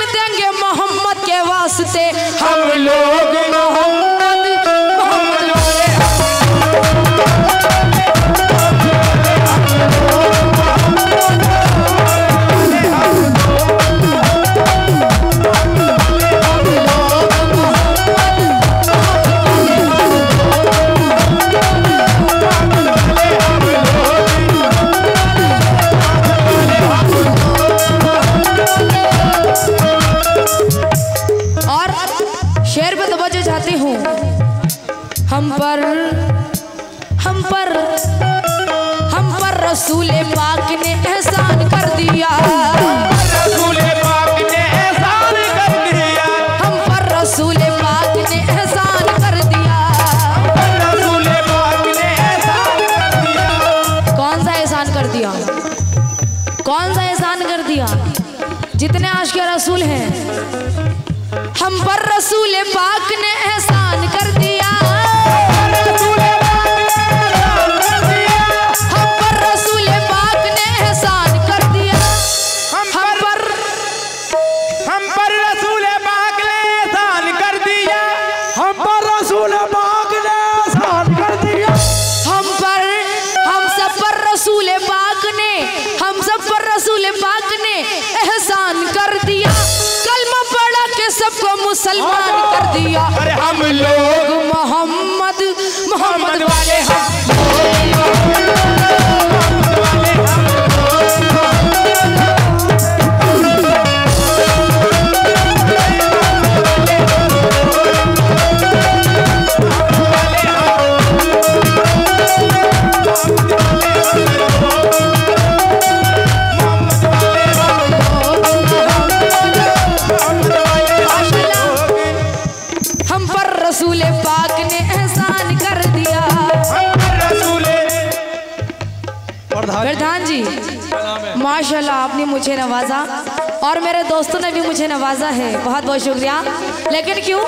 देंगे मोहम्मद के वास्ते, हम लोग मोहम्मद मोहम्मद वाले रसूल पाक ने एहसान कर दिया, रसूल पाक ने एहसान कर दिया, हम पर रसूल पाक ने एहसान कर दिया, रसूल पाक ने एहसान कर दिया। कौन सा एहसान कर दिया? कौन सा एहसान कर दिया? जितने आशिक रसूल हैं, हम पर रसूल पाक ने एहसान कर दिया, एहसान कर दिया। कलमा पढ़ा के सबको मुसलमान कर दिया। अरे हम लोग मोहम्मद मोहम्मद वाले प्रधान जी, माशाल्लाह आपने मुझे नवाजा और मेरे दोस्तों ने भी मुझे नवाजा है, बहुत बहुत शुक्रिया। लेकिन क्यों?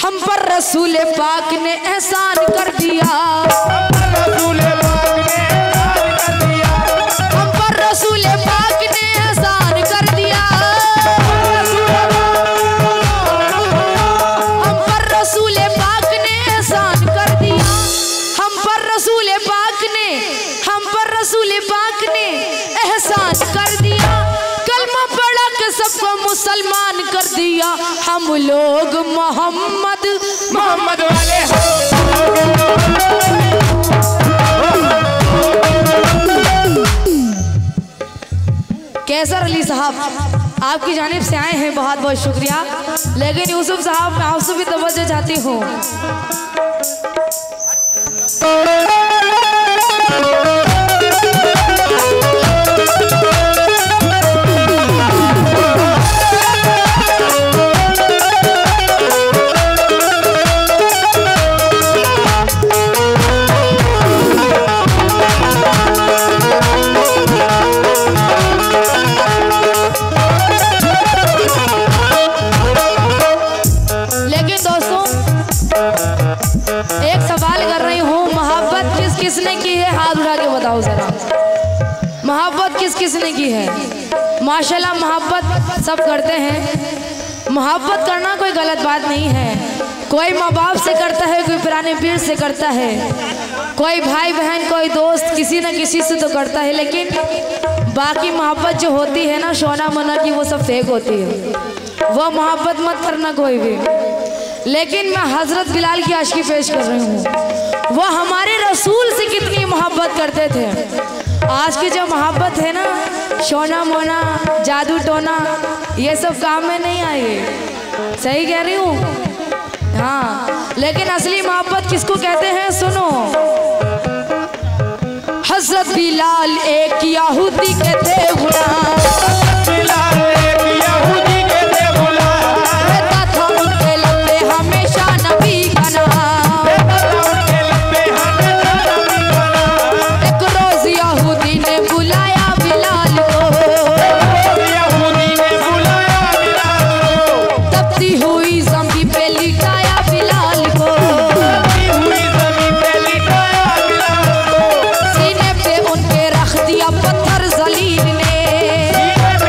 हम पर रसूल पाक ने एहसान कर दिया, हम पर रसूल पाक ने एहसान कर दिया, हम पर रसूल पाक ने एहसान कर दिया, हम पर रसूल पाक ने रसूल पाक ने एहसान कर दिया। कलमा पढ़ा के सबको मुसलमान कर दिया। हम लोग मोहम्मद मोहम्मद वाले कैसर अली साहब आपकी जानिब से आए हैं, बहुत बहुत शुक्रिया। लेकिन यूसुफ साहब मैं आपसे भी तवज्जो चाहती हूँ। किसने की है? हाथ उठा के बताओ जरा। मोहब्बत किस किसने की है? माशाल्लाह मोहब्बत सब करते हैं। मोहब्बत करना कोई गलत बात नहीं है। कोई माँ बाप से करता है, कोई पुराने पीर से करता है, कोई भाई बहन, कोई दोस्त, किसी न किसी से तो करता है। लेकिन बाकी मोहब्बत जो होती है ना सोना मोना की, वो सब फेक होती है। वो मोहब्बत मत करना कोई भी। लेकिन मैं हज़रत बिलाल की आशिकी पेश कर रही हूँ। वो हमारे रसूल से कितनी मोहब्बत करते थे। आज की जो मोहब्बत है ना, सोना मोना, जादू टोना, ये सब काम में नहीं आएगी। सही कह रही हूँ? हाँ, लेकिन असली मोहब्बत किसको कहते हैं? सुनो। हज़रत बिलाल एक यहूदी के थे गुलाम, बिलाल एक यहूदी के थे गुलाम, रहता था उनके लबे हमेशा नबी का नाम, उनके लबे हमेशा नबी का नाम। एक रोज यहूदी ने बुलाया बिलाल को, यहूदी ने बुलाया बिलाल को, तपती हुई ज़मीन पे लिटाया बिलाल को, तपती हुई ज़मीन पे लिटाया बिलाल को, सीने पे उनके रख दिया पत्थर जलील ने, सीने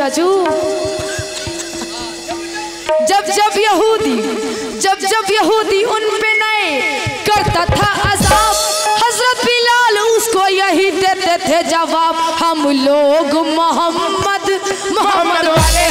चाचू। जब जब यहूदी उन पे नए करता था अज़ाब, हजरत बिलाल उसको यही देते थे जवाब, हम लोग मोहम्मद वाले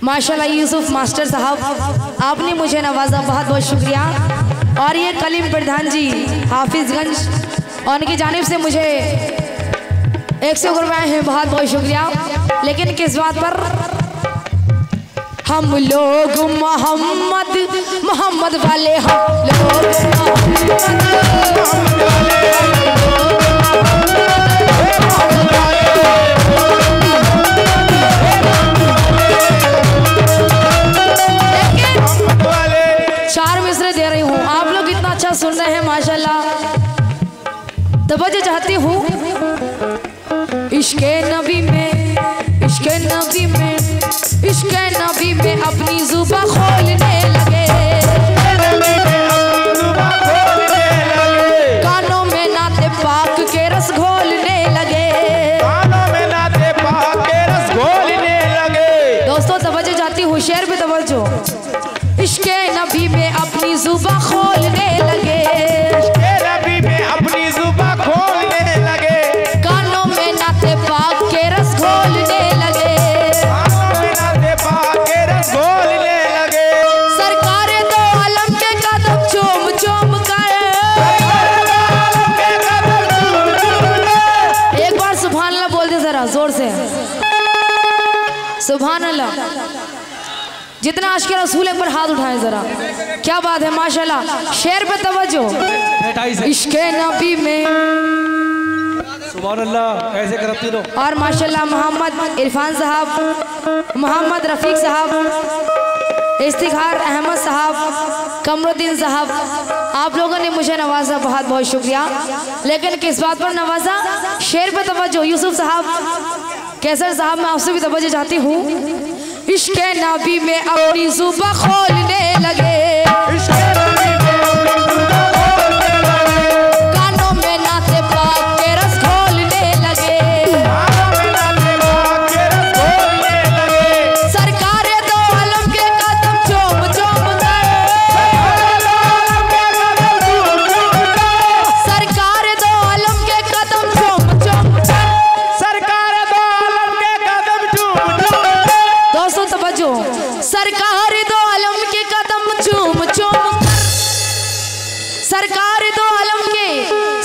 माशाल्लाह। यूसुफ मास्टर साहब, आपने मुझे नवाजा, बहुत बहुत शुक्रिया। और ये कलीम प्रधान जी हाफिजगंज, और उनकी जानिब से मुझे 100 रुपये हैं, बहुत बहुत शुक्रिया। लेकिन किस बात पर? हम लोग मोहम्मद वाले, हम चार मिसरे दे रही हूँ, आप लोग इतना अच्छा सुन रहे हैं माशाल्लाह। तवज्जो चाहती हूँ। इश्क़े नबी में, इश्क़े नबी में, इश्क़े नबी में अपनी जुबां खोलने लगे, कानों में नाते पाक के रस घोलने लगे, कानों में नाते पाक के रस घोलने लगे। दोस्तों तवज्जो चाहती हूँ, शेर पे तवज्जो। इश्क़े नबी में अपनी जुबां खोलने लगे, इश्क़े नबी में अपनी जुबां खोलने लगे, कानों में नाते पाक के रस घोलने लगे, कानों में नाते पाक के रस घोलने लगे। सरकारे दो आलम के कदम चूम चूम कर, एक बार सुभान अल्लाह बोल दे जरा जोर से, सुभान अल्लाह। जितना आशिक़ रसूल एक बार हाथ उठाएं जरा, क्या बात है माशाल्लाह। शेर पे तवज्जो। इश्क़े नबी में, सुभान अल्लाह, ऐसे करती रहो। और माशाल्लाह मोहम्मद इरफान साहब, मोहम्मद रफ़ीक साहब, इस्तिखार अहमद साहब, कमरुद्दीन साहब, आप लोगों ने मुझे नवाजा, बहुत बहुत शुक्रिया। लेकिन किस बात पर नवाजा? शेर पे तवज्जो। यूसुफ साहब, कैसर साहब, मैं आपसे भी तवज्जो चाहती हूँ। इश्क़े नबी में अपनी जुबां खोलने लगे, कानों में नाते पाक के रस घोलने लगे, सरकारे दो आलम के कदम चूम चूम कर, सरकारे दो आलम के कदम चूम चूम कर, सरकार दो आलम के कदम चूम चूम। दोस्तों तवज्जो। सरकार दो आलम के कदम चूम चूम कर, सरकार दो आलम के,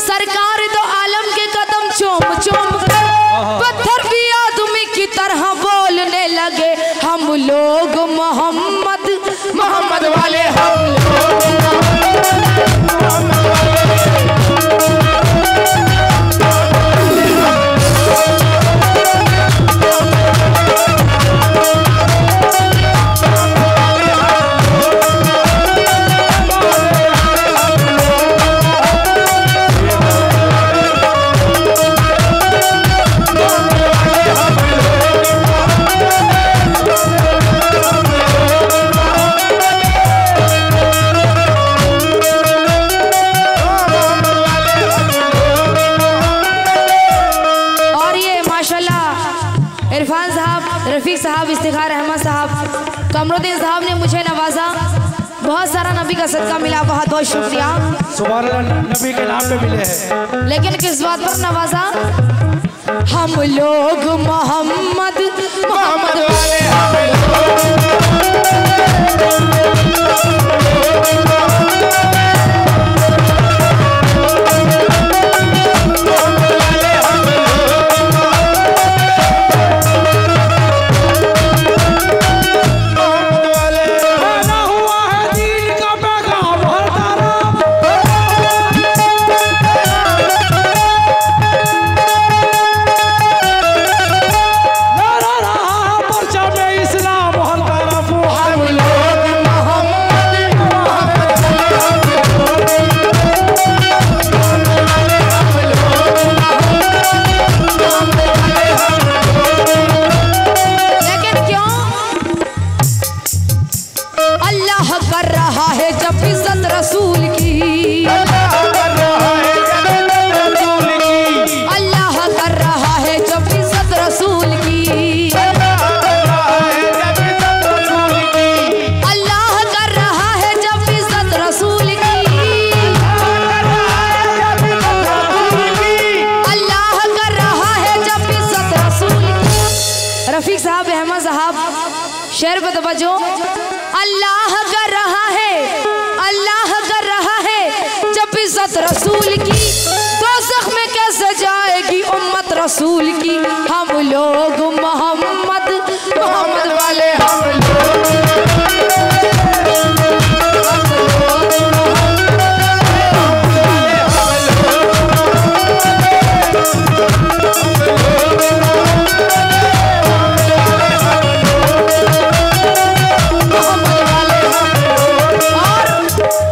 सरकार दो आलम के कदम चूम चूम कर, पत्थर भी आदमी की तरह बोलने लगे, हम लोग मोहम्मद वाले, हम इरफान साहब, रफ़ीक साहब, इस्तिखार अहमद साहब, कमरुद्दीन साहब ने मुझे नवाजा, बहुत सारा नबी का सदका मिला, बहुत बहुत शुक्रिया। सुभान अल्लाह, नबी के नाम पे मिले हैं। लेकिन किस बात पर नवाजा? हम लोग मोहम्मद वाले, इस्लाम रहा है जब इज्जत रसूल की, अल्लाह कर रहा है जब इज्जत रसूल की, अल्लाह कर रहा है जब इज्जत रसूल की, अल्लाह कर रहा है जब इज्जत रसूल की। रफीक साहब, अहमद साहब, शेर पे तवज्जो। अल्लाह कर रहा है, अल्लाह कर रहा है जब इज्जत रसूल की, दोज़ख में कैसे जाएगी उम्मत रसूल की। हम लोग मोहम्मद मोहम्मद वाले, हम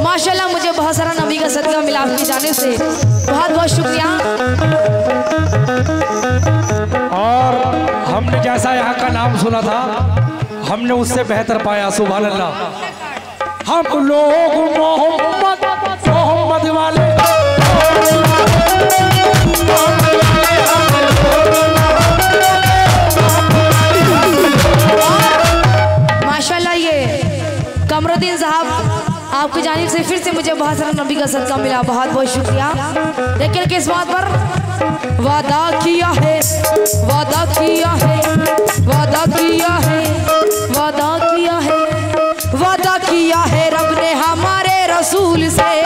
माशाल्लाह मुझे बहुत सारा नबी का सदका मिला आपकी जाने से, बहुत बहुत शुक्रिया। और हमने जैसा यहाँ का नाम सुना था हमने उससे बेहतर पाया। सुभान अल्लाह। हम लोग मोहम्मद मोहम्मद वाले, माशाल्लाह ये कमरुद्दीन साहब आपकी जानिब से फिर से मुझे बहुत सारा नबी का सदका मिला, बहुत बहुत शुक्रिया। लेकिन किस बात पर? वादा किया है, वादा किया है, वादा किया है, वादा किया है, वादा किया है रब ने हमारे रसूल से,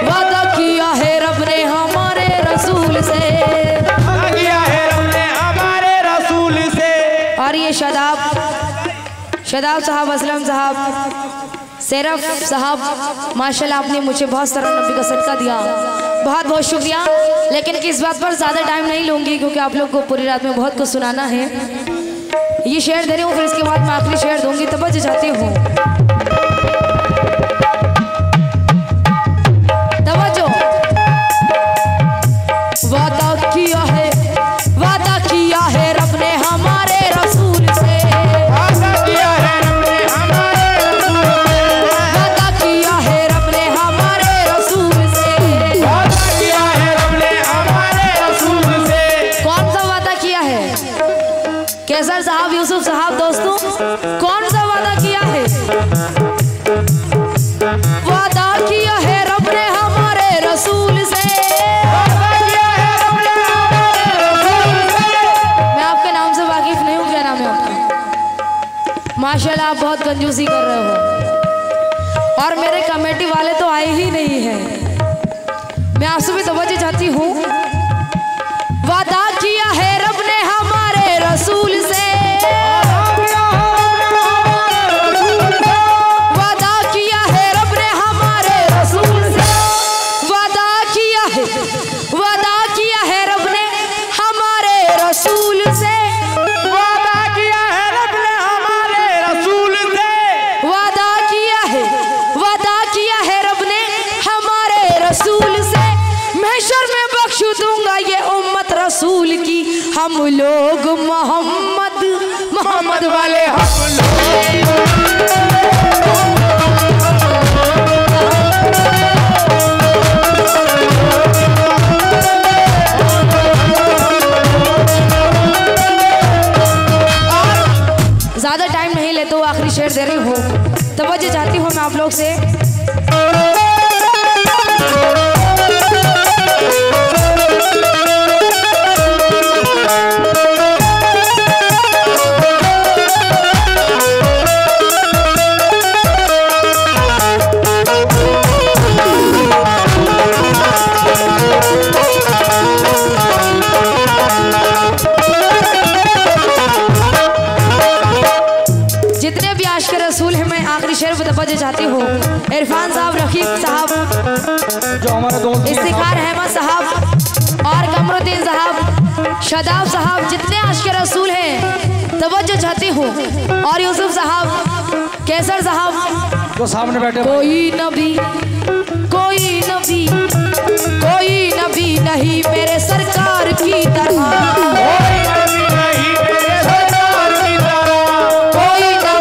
वादा किया है रब ने हमारे रसूल से, और ये शादाब साहब, असलम साहब, सैरफ साहब, माशाल्लाह आपने मुझे बहुत सारा नबी का सदका दिया, बहुत बहुत शुक्रिया। लेकिन इस बात पर ज़्यादा टाइम नहीं लूँगी क्योंकि आप लोग को पूरी रात में बहुत कुछ सुनाना है। ये शेर दे रही हूँ, फिर इसके बाद मैं आखिरी शेर दूँगी, तवज्जो चाहती हूँ, तवज्जो। वादा किया है, वादा किया है रब ने हमारे रसूल से, वादा किया है रब ने हमारे रसूल से, वादा किया है रब ने हमारे रसूल से। कौन सा वादा किया है? कैसर साहब, यूसुफ साहब, दोस्तों कौन सा वादा किया है? वादा किया है रब ने हमारे रसूल से, वादा किया है रब ने हमारे रसूल से। मैं आपके नाम से वाकिफ नहीं हूँ, क्या नाम है आपका? माशाल्लाह आप बहुत कंजूसी कर रहे हो, और मेरे कमेटी वाले तो आए ही नहीं हैं। मैं आपसे भी तवज्जो चाहती हूँ। वादा किया है रब ने हमारे रसूल से, वादा किया है रब ने हमारे रसूल से, वादा किया है, वादा किया है रब ने हमारे रसूल से, वादा किया है रब ने हमारे रसूल से, वादा किया है, वादा किया है रब ने हमारे रसूल से। महशर में बख्श दूंगा ये उम्मत रसूल की। हम लोग मोहम्मद मोहम्मद वाले, हम ज़्यादा टाइम नहीं लेते हो, आखिरी शेर दे रही हूँ, तवज्जो चाहती हूँ मैं आप लोग से। जितने भी आशिक रसूल हैं, मैं आखिरी शेर पर तवज्जो चाहती हूँ। इरफान साहब, रकीब साहब, जो हमारे दोस्त इफ्तिखार अहमद साहब और कमरुद्दीन साहब, शादाब साहब, जितने आशिक रसूल हैं तवज्जो चाहती हूँ, और यूसुफ साहब, कैसर साहब, जो सामने बैठे। कोई नबी, कोई नबी, कोई नबी नहीं मेरे सरकार की तरह, कोई नबी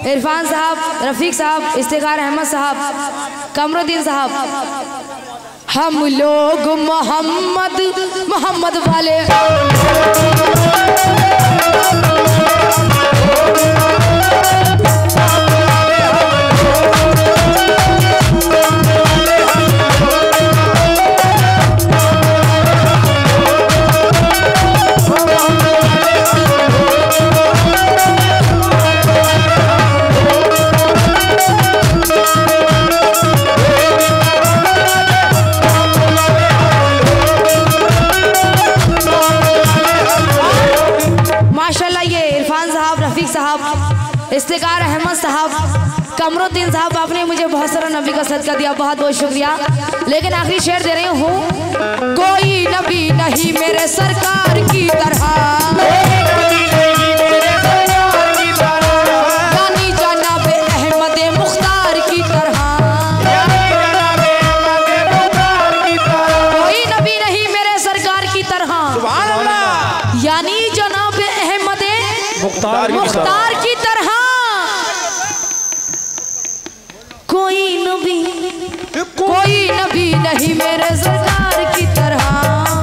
इरफान साहब, रफीक साहब, इफ्तिखार अहमद साहब, कमरुद्दीन साहब। हम लोग मोहम्मद वाले इफ्तिखार अहमद साहब, कमरुद्दीन साहब, आपने मुझे बहुत सारा नबी का सदका दिया, बहुत बहुत शुक्रिया। लेकिन आखिरी शेर दे रही हूँ। कोई नबी नहीं मेरे सरकार की तरह, यानी जनाब अहमद मुख्तार की तरह। कोई नबी नहीं मेरे सरकार की तरह, यानी जनाब अहमद मुख्तार की तरह। कोई नबी नहीं मेरे सरकार की तरह,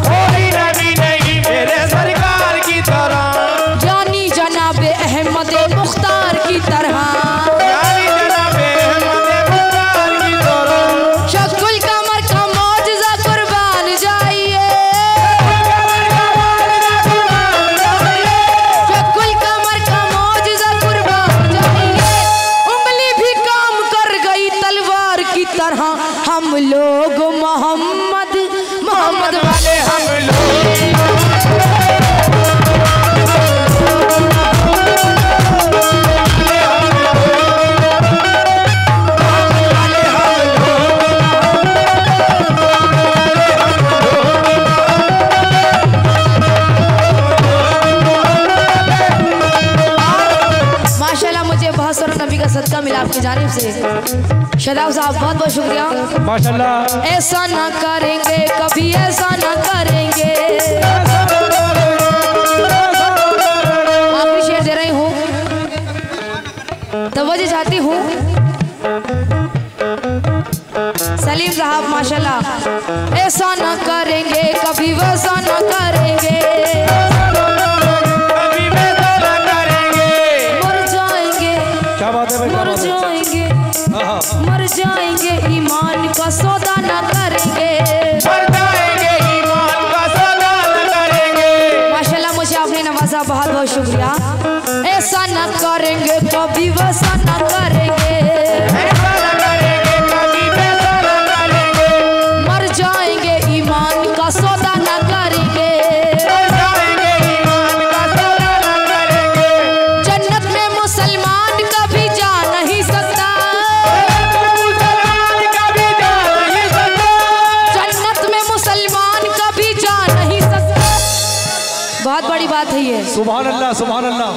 कोई नबी नहीं मेरे सरकार की तरह, जानी जनाब अहमद मुख्तार की तरह, यानी जनाब अहमद मुख्तार की तरह। शक्कुल कमर का मौजज़ा कुर्बान जाइए, शक्कुल कमर का मौजज़ा कुर्बान जाइए। उंगली भी काम कर गई तलवार की तरह। हम लोग मोहम्मद वाले, हम लोग माशाल्लाह मुझे बहुत सारा नबी का सदका मिला आपकी जानिब से। शदाब साहब बहुत बहुत शुक्रिया माशाल्लाह। ऐसा ना करेंगे कभी, ऐसा ना करेंगे। आखिरी शेर दे रही हूँ, तवज्जो चाहती हूँ। सलीम साहब माशाल्लाह। ऐसा ना करेंगे कभी, वैसा ना करेंगे, कभी वैसा ना करेंगे। मर जाएंगे, क्या बात है भाई, क्या मर बात है? जाएंगे, हाँ, मर जाएंगे, ईमान का सौदा ना करेंगे। मर जाएंगे, ईमान का सौदा न करेंगे। माशाल्लाह मुझे आपने नवाजा, बहुत बहुत शुक्रिया। ऐसा ना करेंगे कभी, वैसा ना करेंगे, ऐसा न करेंगे, कभी वैसा न करेंगे। मर जाएंगे, ईमान का सौदा ना करेंगे। मर जाएंगे, ईमान का सौदा न करेंगे। जन्नत में मुसलमान कभी जा नहीं सकता, मुसलमान कभी जा नहीं सकता। जन्नत में मुसलमान कभी जा नहीं सकता। बहुत बड़ी बात है ये। सुभान अल्लाह, सुभान अल्लाह।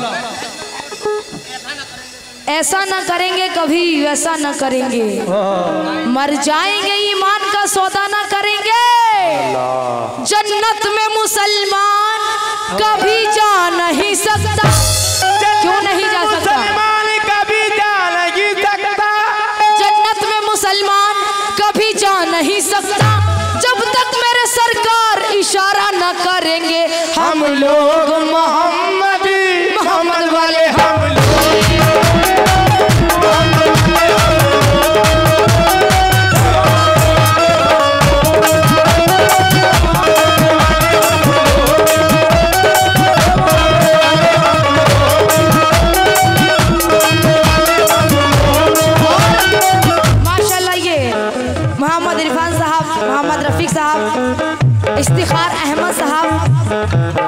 ऐसा ना करेंगे कभी, वैसा ना करेंगे, मर जाएंगे, ईमान का सौदा ना करेंगे। जन्नत में मुसलमान कभी जा नहीं सकता। क्यों नहीं जा सकता? मुसलमान कभी जा नहीं सकता। जन्नत में मुसलमान कभी जा नहीं सकता जब तक मेरे सरकार इशारा न करेंगे। हम लोग मोहम्मद वाले, हम लोग इफ्तिखार अहमद साहब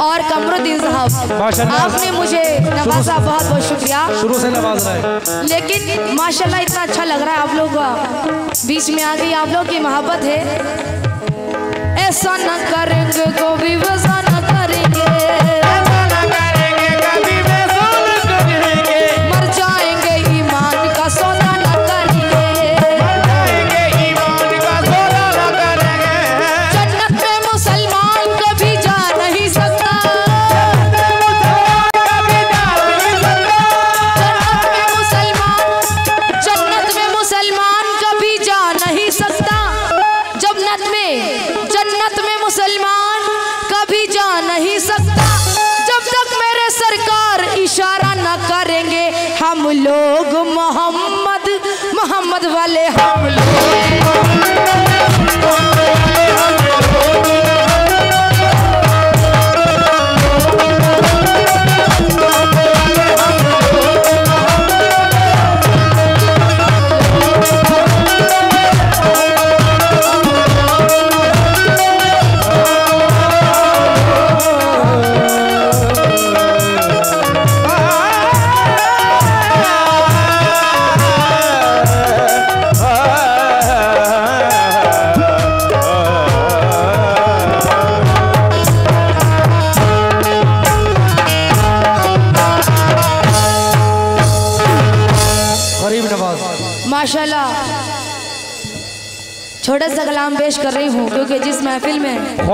और कमरुद्दीन साहब, माशाल्लाह। आपने मुझे नवाजा, बहुत बहुत शुक्रिया। शुरू से नवाज रहा है। लेकिन माशाल्लाह इतना अच्छा लग रहा है, आप लोग बीच में आ गई, आप लोग की मोहब्बत है। ऐसा न करेंगे कभी, वैसा न करेंगे, ऐसा न करेंगे, कभी वैसा न करेंगे। मर जाएंगे, ईमान का सौदा न करेंगे, मर जाएंगे, ईमान का सौदा न करेंगे। जन्नत में मुसलमान कभी जा नहीं सकता, कभी जा नहीं सकता। जन्नत में मुसलमान हम लोग मोहम्मद मोहम्मद वाले हम माशाल्लाह। छोटा सा कलाम पेश कर रही हूँ क्योंकि जिस महफिल में